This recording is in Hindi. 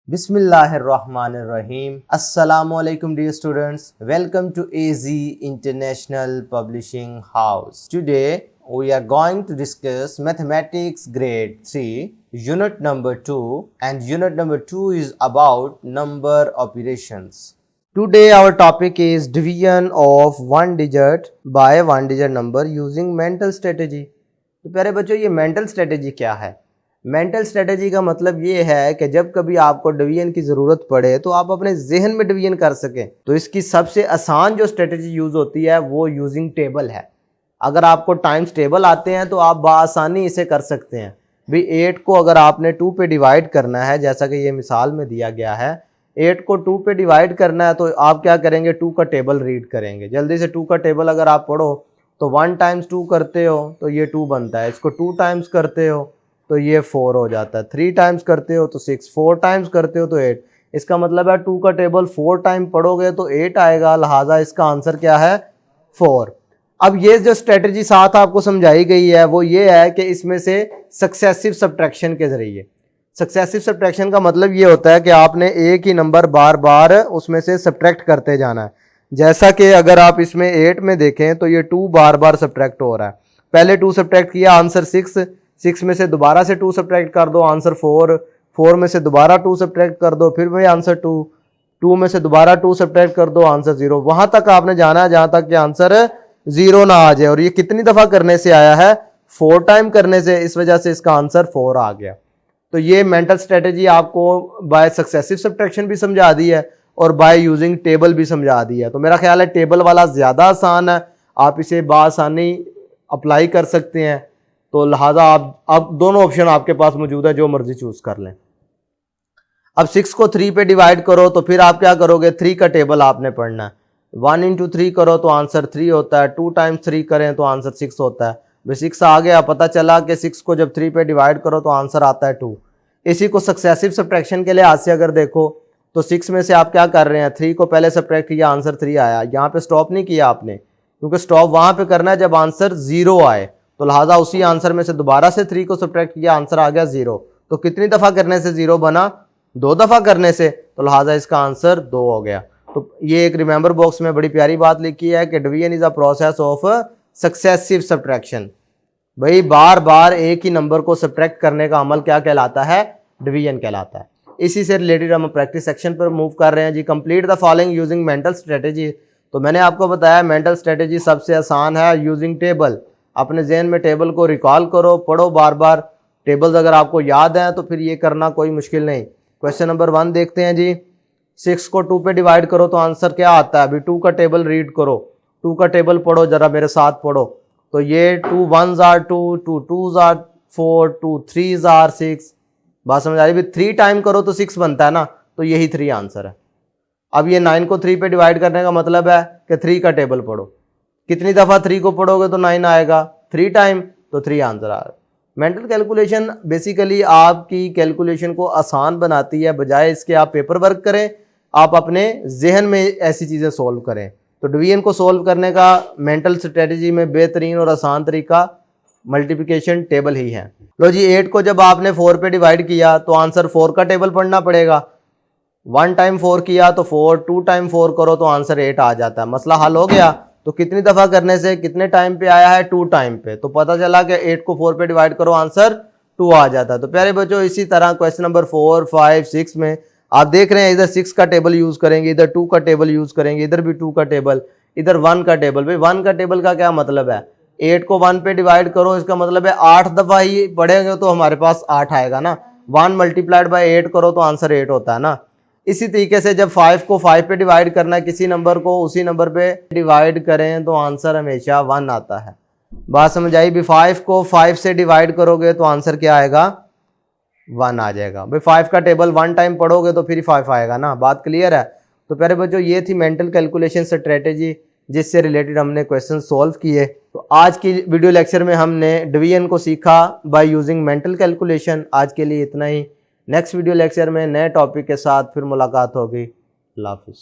Bismillahirrahmanirrahim. Assalamualaikum dear students. Welcome to AZ International Publishing House. Today we are going to discuss Mathematics Grade 3 Unit number 2, and Unit number 2 is about number operations. Today our topic is division of one digit by one digit number using mental strategy. तो प्यारे बच्चों, ये मेंटल स्ट्रेटेजी क्या है? मेंटल स्ट्रेटेजी का मतलब ये है कि जब कभी आपको डिवीजन की ज़रूरत पड़े तो आप अपने जहन में डिवीजन कर सकें। तो इसकी सबसे आसान जो स्ट्रेटेजी यूज़ होती है वो यूजिंग टेबल है। अगर आपको टाइम्स टेबल आते हैं तो आप बआसानी इसे कर सकते हैं। भाई 8 को अगर आपने 2 पे डिवाइड करना है, जैसा कि ये मिसाल में दिया गया है, 8 को 2 पे डिवाइड करना है तो आप क्या करेंगे, 2 का टेबल रीड करेंगे। जल्दी से 2 का टेबल अगर आप पढ़ो तो 1 टाइम्स 2 करते हो तो ये 2 बनता है, इसको 2 टाइम्स करते हो तो ये 4 हो जाता है, 3 टाइम्स करते हो तो 6, 4 टाइम्स करते हो तो 8। इसका मतलब है 2 का टेबल 4 टाइम पढ़ोगे तो 8 आएगा, लिहाजा इसका आंसर क्या है, 4। अब ये जो स्ट्रेटजी साथ आपको समझाई गई है वो ये है कि इसमें से सक्सेसिव सब्ट्रैक्शन के जरिए, सक्सेसिव सब्ट्रैक्शन का मतलब ये होता है कि आपने एक ही नंबर बार बार उसमें से सब्ट्रैक्ट करते जाना है। जैसा कि अगर आप इसमें 8 में देखें तो ये 2 बार बार सब्ट्रैक्ट हो रहा है। पहले 2 सब्ट्रैक्ट किया, आंसर 6 में से दोबारा से 2 सब्ट्रैक्ट कर दो, आंसर 4 में से दोबारा 2 सब्ट्रैक्ट कर दो, फिर भाई आंसर 2 में से दोबारा 2 सब्ट्रैक्ट कर दो, आंसर 0। वहां तक आपने जाना है जहां तक कि आंसर 0 ना आ जाए। और ये कितनी दफा करने से आया है, 4 टाइम करने से, इस वजह से इसका आंसर 4 आ गया। तो ये मेंटल स्ट्रेटेजी आपको बाय सक्सेसिव सब्ट्रैक्शन भी समझा दी है और बाय यूजिंग टेबल भी समझा दी है। तो मेरा ख्याल है टेबल वाला ज्यादा आसान है, आप इसे बआसानी अप्लाई कर सकते हैं। तो लिहाजा आप दोनों ऑप्शन आपके पास मौजूद है, जो मर्जी चूज कर लें। अब 6 को 3 पे डिवाइड करो तो फिर आप क्या करोगे, 3 का टेबल आपने पढ़ना है। 1 इंटू 3 करो तो आंसर 3 होता है, 2 टाइम्स 3 करें तो आंसर 6 होता है। भाई 6 आ गया, पता चला कि 6 को जब 3 पे डिवाइड करो तो आंसर आता है 2। इसी को सक्सेसिव सब्ट्रैक्शन के लिहाज से अगर देखो तो 6 में से आप क्या कर रहे हैं, 3 को पहले सब्ट्रैक्ट किया, आंसर 3 आया। यहाँ पे स्टॉप नहीं किया आपने, क्योंकि स्टॉप वहां पे करना है जब आंसर 0 आए। तो लिहाजा उसी आंसर में से दोबारा से 3 को सब्ट्रैक्ट किया, आंसर आ गया 0। तो कितनी दफा करने से 0 बना, 2 दफा करने से, तो लिहाजा इसका आंसर 2 हो गया। तो ये एक रिमेंबर बॉक्स में बड़ी प्यारी बात लिखी है कि division is a process of successive subtraction. भाई बार बार एक ही नंबर को सब्ट्रैक्ट करने का अमल क्या कहलाता है, डिवीजन कहलाता है। इसी से रिलेटेड हम प्रैक्टिस सेक्शन पर मूव कर रहे हैं जी। Complete the following using mental strategy. तो मैंने आपको बताया मेंटल स्ट्रेटेजी सबसे आसान है यूजिंग टेबल। अपने जहन में टेबल को रिकॉल करो, पढ़ो बार बार। टेबल्स अगर आपको याद हैं तो फिर ये करना कोई मुश्किल नहीं। क्वेश्चन नंबर 1 देखते हैं जी। 6 को 2 पे डिवाइड करो तो आंसर क्या आता है। अभी 2 का टेबल रीड करो, 2 का टेबल पढ़ो, जरा मेरे साथ पढ़ो। तो ये 2 1s are 2, 2 2s are 4, 2 3s are 6। बात समझ आ रही है? 3 टाइम करो तो 6 बनता है ना, तो यही 3 आंसर है। अब ये 9 को 3 पे डिवाइड करने का मतलब है कि 3 का टेबल पढ़ो। कितनी दफा 3 को पढ़ोगे तो 9 आएगा, 3 टाइम तो 3 आंसर आएगा। मेंटल कैलकुलेशन बेसिकली आपकी कैलकुलेशन को आसान बनाती है, बजाय इसके आप पेपर वर्क करें, आप अपने जहन में ऐसी चीज़ें सोल्व करें। तो डिवीजन को सोल्व करने का मेंटल स्ट्रेटेजी में बेहतरीन और आसान तरीका मल्टीप्लिकेशन टेबल ही है। लो जी, 8 को जब आपने 4 पे डिवाइड किया तो आंसर 4 का टेबल पढ़ना पड़ेगा। 1 टाइम 4 किया तो 4, 2 टाइम 4 करो तो आंसर 8 आ जाता है। मसला हल हो गया। तो कितनी दफा करने से कितने टाइम पे आया है, 2 टाइम पे। तो पता चला कि 8 को 4 पे डिवाइड करो, आंसर 2 आ जाता है। तो प्यारे बच्चों, इसी तरह क्वेश्चन नंबर 4, 5, 6 में आप देख रहे हैं इधर 6 का टेबल यूज करेंगे, इधर 2 का टेबल यूज करेंगे, इधर भी 2 का टेबल, इधर 1 का टेबल। भाई 1 का टेबल का क्या मतलब है, 8 को 1 पे डिवाइड करो, इसका मतलब है 8 दफा ही पढ़ेंगे तो हमारे पास 8 आएगा ना। 1 मल्टीप्लाइड बाय 8 करो तो आंसर 8 होता है ना। इसी तरीके से जब 5 को 5 पे डिवाइड करना है, किसी नंबर को उसी नंबर पे डिवाइड करें तो आंसर हमेशा 1 आता है। बात समझ आई? भी 5 को 5 से डिवाइड करोगे तो आंसर क्या आएगा, 1 आ जाएगा। भाई 5 का टेबल 1 टाइम पढ़ोगे तो फिर 5 आएगा ना। बात क्लियर है? तो प्यारे बच्चों, ये थी मेंटल कैलकुलेशन स्ट्रेटेजी जिससे रिलेटेड हमने क्वेश्चन सॉल्व किए। तो आज की वीडियो लेक्चर में हमने डिवीजन को सीखा बाय यूजिंग मेंटल कैलकुलेशन। आज के लिए इतना ही। नेक्स्ट वीडियो लेक्चर में नए टॉपिक के साथ फिर मुलाकात होगी। अल्लाह हाफिज़।